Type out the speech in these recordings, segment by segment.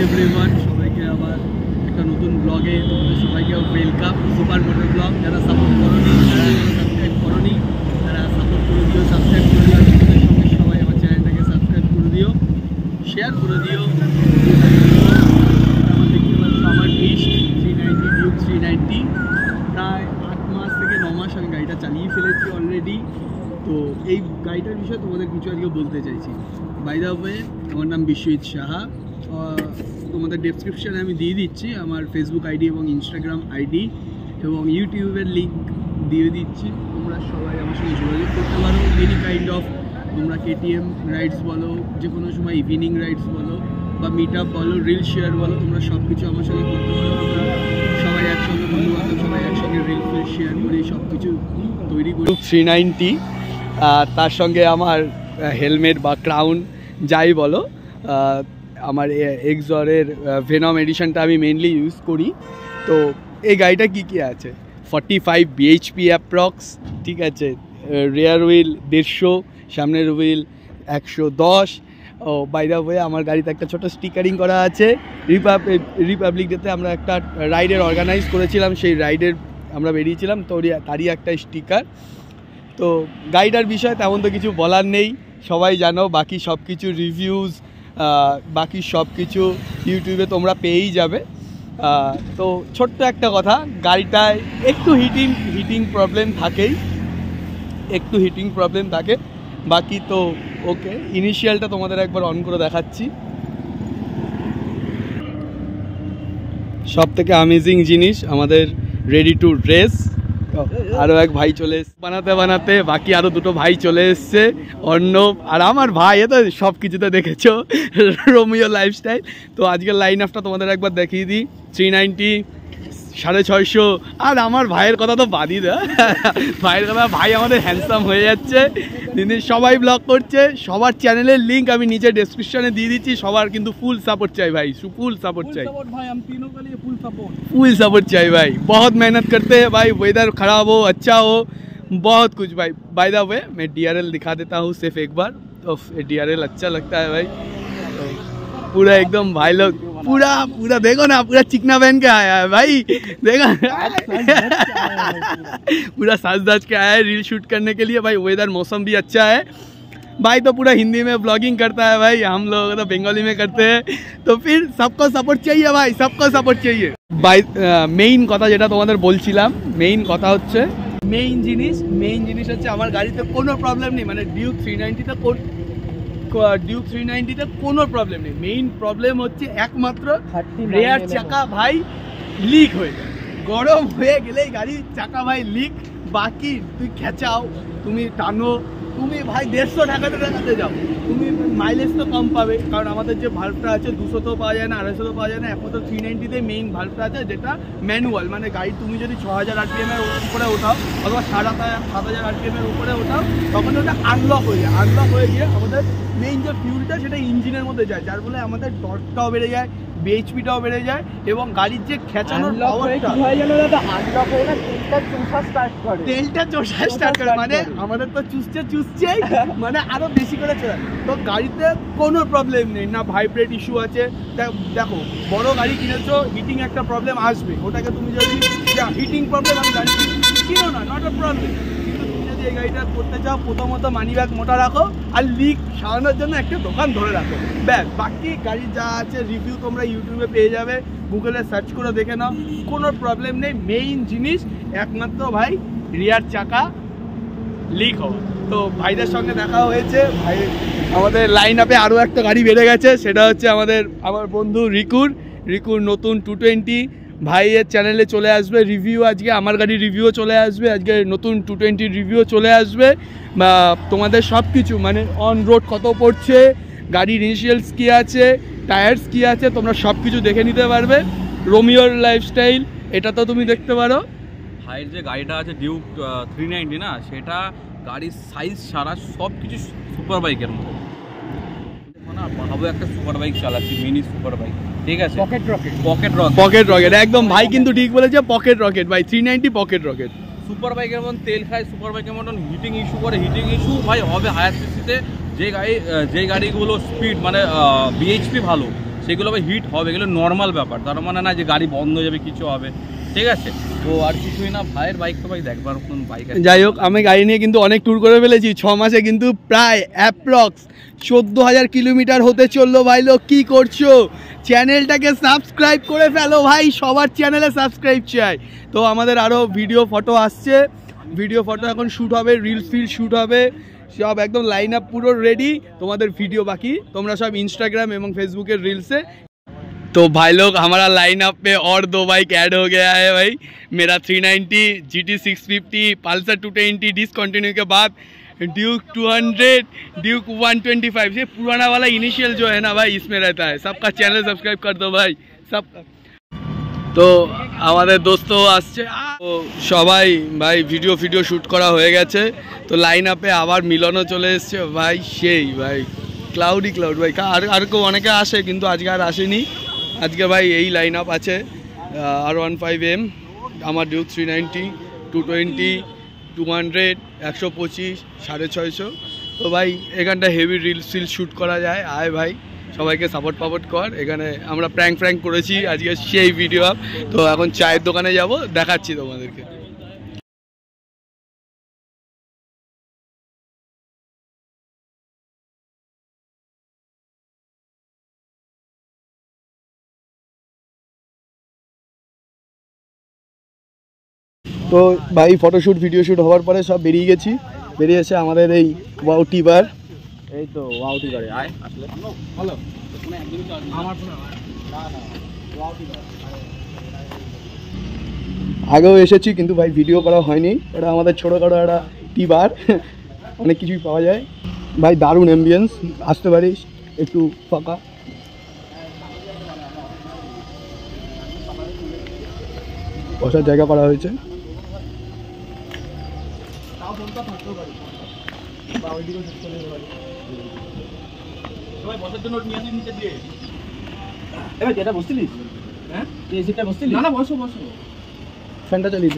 Everyone, সবাইকে আবার একটা নতুন ব্লগে তোমাদের সবাইকে ওয়েলকাম। সুপার মোটর ব্লগ যারা সাপোর্ট করোনি, যারা সাবস্ক্রাইব করোনি, তারা সাপোর্ট করে দিও, সাবস্ক্রাইব করে দিও। তোমাদের সঙ্গে সবাই আমার চ্যানেলটাকে সাবস্ক্রাইব করে দিও, শেয়ার করে দিও। আমার দেখতে পাচ্ছ আমার ডিস্ট 390 ডিউক 390, প্রায় 8 মাস থেকে 9 মাস আমি গাড়িটা চালিয়ে ফেলেছি অলরেডি। তো এই গাড়িটার বিষয়ে তোমাদের কিছু আজকে বলতে চাইছি। বাই দ্য ওয়ে, আমার নাম বিশ্বজিৎ সাহা। তোমাদের ডেসক্রিপশানে আমি দিয়ে দিচ্ছি আমার ফেসবুক আইডি এবং ইনস্টাগ্রাম আইডি এবং ইউটিউবের লিঙ্ক দিয়ে দিচ্ছি। তোমরা সবাই আমার সঙ্গে যোগাযোগ করতে পারো। এনি কাইন্ড অফ তোমরা কেটিএম রাইডস বলো, যে কোনো সময় ইভিনিং রাইডস বলো বা মিট আপ বলো, রিল শেয়ার বলো, তোমরা সব কিছু আমার সঙ্গে করতে পারো। আমরা সবাই একসঙ্গে, বন্ধুবান্ধব সবাই একসঙ্গে রিল ফিল শেয়ার করে সব কিছু তৈরি করি। 390 তার সঙ্গে আমার হেলমেট বা ক্রাউন যাই বলো, আমার এক্সরের ভেনম এডিশনটা আমি মেনলি ইউজ করি। তো এই গাড়িটা কী কী আছে, 45 bhp অ্যাপ্রক্স, ঠিক আছে। রেয়ার হুইল 150, সামনের হুইল 110। ও বাই দ্য ওয়ে, আমার গাড়িতে একটা ছোটো স্টিকারিং করা আছে। রিপাবলিক ডেতে আমরা একটা রাইডের অর্গানাইজ করেছিলাম, সেই রাইডের আমরা বেরিয়েছিলাম, তো তারই একটা স্টিকার। তো গাড়িটার বিষয়ে তেমন তো কিছু বলার নেই, সবাই জানো। বাকি সব কিছু রিভিউজ, বাকি সব কিছু ইউটিউবে তোমরা পেয়েই যাবে। তো ছোট্ট একটা কথা, গাড়িটায় একটু হিটিং প্রবলেম থাকেই, একটু হিটিং প্রবলেম থাকে। বাকি তো ওকে। ইনিশিয়ালটা তোমাদের একবার অন করে দেখাচ্ছি। সব থেকে অ্যামেজিং জিনিস আমাদের রেডি টু রেস। আরও এক ভাই চলে এসছে বানাতে বানাতে, বাকি আরও দুটো ভাই চলে এসছে, অর্ণব আর আমার ভাই। এ তো সব কিছুতে দেখেছো, রোমিও লাইফস্টাইল। তো আজকের লাইন আপটা তোমাদের একবার দেখিয়ে দিই। 390, 650। আর আমার ভাইয়ের কথা তো বাদই দেয়, ভাইয়ের কথা, ভাই আমাদের হ্যান্ডসাম হয়ে যাচ্ছে দিন দিন। সবাই ব্লগ করছে, সবার চ্যানেলের লিঙ্ক আমি নিচে ডেসক্রিপশনে দিয়ে দিচ্ছি। সবার কিন্তু ফুল সাপোর্ট চাই ভাই, ফুল সাপোর্ट चाहिए भाई। हम तीनों के लिए फुल सपोर्ट चाहिए भाई। बहुत मेहनत करते हैं भाई, वेदर ख़राब हो अच्छा हो, बहुत कुछ भाई। बाय द वे, मैं DRL दिखा देता हूँ सिर्फ एक बार। तो DRL अच्छा लगता है भाई। तो पूरा एकदम भाई लोग पूरा देखो ना, पूरा चिकना पहन के आया है भाई, देखो पूरा साज दाज के आया है रील शूट करने के लिए भाई। वेदर मौसम भी अच्छा है भाई। तो पूरा हिंदी में ब्लॉगिंग करता है भाई, हम लोग तो बंगाली में करते हैं। तो फिर सबको सपोर्ट चाहिए भाई, सबको सपोर्ट चाहिए भाई। मेन कथा যেটা তোমাদের বলছিলাম, মেইন কথা হচ্ছে, মেইন জিনিস হচ্ছে আমার গাড়িতে কোনো প্রবলেম নেই। মানে ডিউক 390তে কোনো প্রবলেম নেই। মেইন প্রবলেম হচ্ছে একমাত্র রেয়ার চাকা ভাই লিক হয়ে যায়, গরম হয়ে গেলেই গাড়ির চাকা ভাই লিক। বাকি তুই খেঁচাও, তুমি টানো, তুমি ভাই 150 ঢাকাতে যাও, তুমি মাইলেজ তো কম পাবে। কারণ আমাদের যে ভাল্বটা আছে 200 তো পাওয়া যায় না, 250 তো পাওয়া যায় না। একমাত্র 390তে মেইন ভাল্বটা আছে, যেটা ম্যানুয়াল। মানে গাড়ি তুমি যদি 6000 RPM এর উপরে ওঠাও অথবা 7000 RPM এর উপরে ওঠাও, তখন ওটা আনলক হয়ে যায়। আনলক হয়ে গিয়ে আমাদের মেইন যে ফিউলটা সেটা ইঞ্জিনের মধ্যে যায়, যার ফলে আমাদের টর্কটাও বেড়ে যায়, BHPটাও বেড়ে যায় এবং গাড়ির যে খেঁচানোর পাওয়ারটা আনলক হয়ে না, তেলটা চোষা স্টার্ট করে। মানে আমাদের তো চুষছেই, মানে আরো বেশি করে চলে। তো গাড়িতে কোনো প্রবলেম নেই, না ভাইব্রেট ইস্যু আছে। দেখো, বড় গাড়ি কিনেছো, হিটিং একটা প্রবলেম আসবে, ওটাকে তুমি যদি হিটিং প্রবলেম আমি গাড়ি কিনো না, নট আ প্রবলেম। কিন্তু তুমি যদি এই গাড়িটা করতে চাও, প্রথমত মানি ব্যাগ মোটা রাখো আর লিক সারানোর জন্য একটা দোকান ধরে রাখো, ব্যাস। বাকি গাড়ি যা আছে রিভিউ তোমরা ইউটিউবে পেয়ে যাবে, গুগলে সার্চ করে দেখে নাও, কোনো প্রবলেম নেই। মেইন জিনিস একমাত্র ভাই রিয়ার চাকা লিক হওয়া। তো ভাইদের সঙ্গে দেখা হয়েছে, ভাই আমাদের লাইন আপে আরও একটা গাড়ি বেড়ে গেছে, সেটা হচ্ছে আমার বন্ধু রিকুর নতুন 220 ভাইয়ের চ্যানেলে চলে আসবে রিভিউ। আজকে আমার গাড়ির রিভিউও চলে আসবে, আজকে নতুন 220 রিভিউও চলে আসবে। তোমাদের সব কিছু মানে অন রোড কত পড়ছে, গাড়ির ইনিশিয়ালস কী আছে, টায়ার্স কী আছে, তোমরা সব কিছু দেখে নিতে পারবে। রোমিওর লাইফস্টাইল, এটা তো তুমি দেখতে পারো। ভাইয়ের যে গাড়িটা আছে ডিউক 390 না, সেটা গাড়ির সাইজ ছাড়া সব কিছু সুপার বাইকের মতো। না ভাবো একটা সুপার বাইক চালাচ্ছি, মিনি সুপার বাইক, ঠিক আছে। পকেট রকেট একদম ভাই কিন্তু ঠিক বলেছে, পকেট রকেট ভাই। 390 পকেট রকেট সুপার বাইকের মতন তেল খায়, সুপার বাইকের মতন হিটিং ইস্যু করে। হিটিং ইস্যু ভাই হবে হায়ার সিসিতে, যে গাড়িগুলো স্পিড মানে BHP ভালো, সেগুলো আবার হিট হবে, এগুলো নর্মাল ব্যাপার, তার মানে না যে গাড়ি বন্ধ হয়ে যাবে কিছু হবে, ঠিক আছে। তো আর কিছুই না, ভাইয়ের বাইক তো ভাই দেখবার মতন বাইক আছে। যাই হোক, আমি গাড়ি নিয়ে কিন্তু অনেক ট্যুর করে ফেলেছি, 6 মাসে কিন্তু প্রায় অ্যাপ্রক্স 14,000 কিলোমিটার হতে চললো। ভাই লোক কী করছো, চ্যানেলটাকে সাবস্ক্রাইব করে ফেলো ভাই, সবার চ্যানেলে সাবস্ক্রাইব চাই। তো আমাদের আরও ভিডিও ফটো আসছে, ভিডিও ফটো এখন শ্যুট হবে, রিলস ফিল শ্যুট হবে, সব একদম লাইন আপ পুরো রেডি। তোমাদের ভিডিও বাকি, তোমরা सब इंस्टाग्राम एवं फेसबुक के रील से। तो भाई लोग हमारा लाइन अप पे और 2 बाइक ऐड हो गया है भाई। मेरा 390, GT 650, पल्सर 220 डिसकंटिन्यू के बाद ड्यूक 200, ड्यूक 125, ये पुराना वाला इनिशियल जो है ना भाई इसमें रहता है। सबका चैनल सब्सक्राइब कर दो भाई सबका। तो हमारे दोस्तों আসছে, তো সবাই ভাই ভিডিও শ্যুট করা হয়ে গেছে। তো লাইন আপে আবার মিলনও চলে এসছে ভাই, সেই ভাই ক্লাউড ভাই। আর কেউ অনেকে আসে কিন্তু আজকে আর আসেনি। আজকে ভাই এই লাইন আপ আছে, R15M, আমার ডিউক 390, 220, 200, 125, 650। তো ভাই এখানটা হেভি রিলস শ্যুট করা যায়, আয় ভাই সবাইকে সাপোর্ট কর। এখানে আমরা প্র্যাঙ্ক করেছি আজকে, সেই ভিডিও আপ। তো এখন চায়ের দোকানে যাব, দেখাচ্ছি তোমাদেরকে। তো ভাই ফটোশ্যুট ভিডিও শ্যুট হওয়ার পরে সব বেরিয়ে গেছি, বেরিয়ে এসে আমাদের এই ওয়াও টিবার, এই তো ওয়াও টিবারে আয় আসলে ভালো। আমার আগেও এসেছি কিন্তু ভাই ভিডিও করা হয়নি। এটা আমাদের ছোটোখাটো একটা টিবার, অনেক কিছুই পাওয়া যায় ভাই, দারুণ অ্যাম্বিয়েন্স, আসতে পারিস, একটু ফাঁকা। বসার জায়গা করা হয়েছে। ফ্যানটা চালিয়ে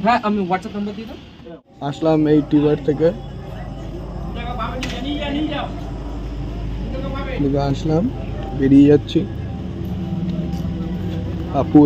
হ্যাঁ, আমি হোয়াটসঅ্যাপ নাম্বার দিয়ে দাও। আসলাম এই টিবার থেকে, আসলাম বেরিয়ে যাচ্ছি। আপু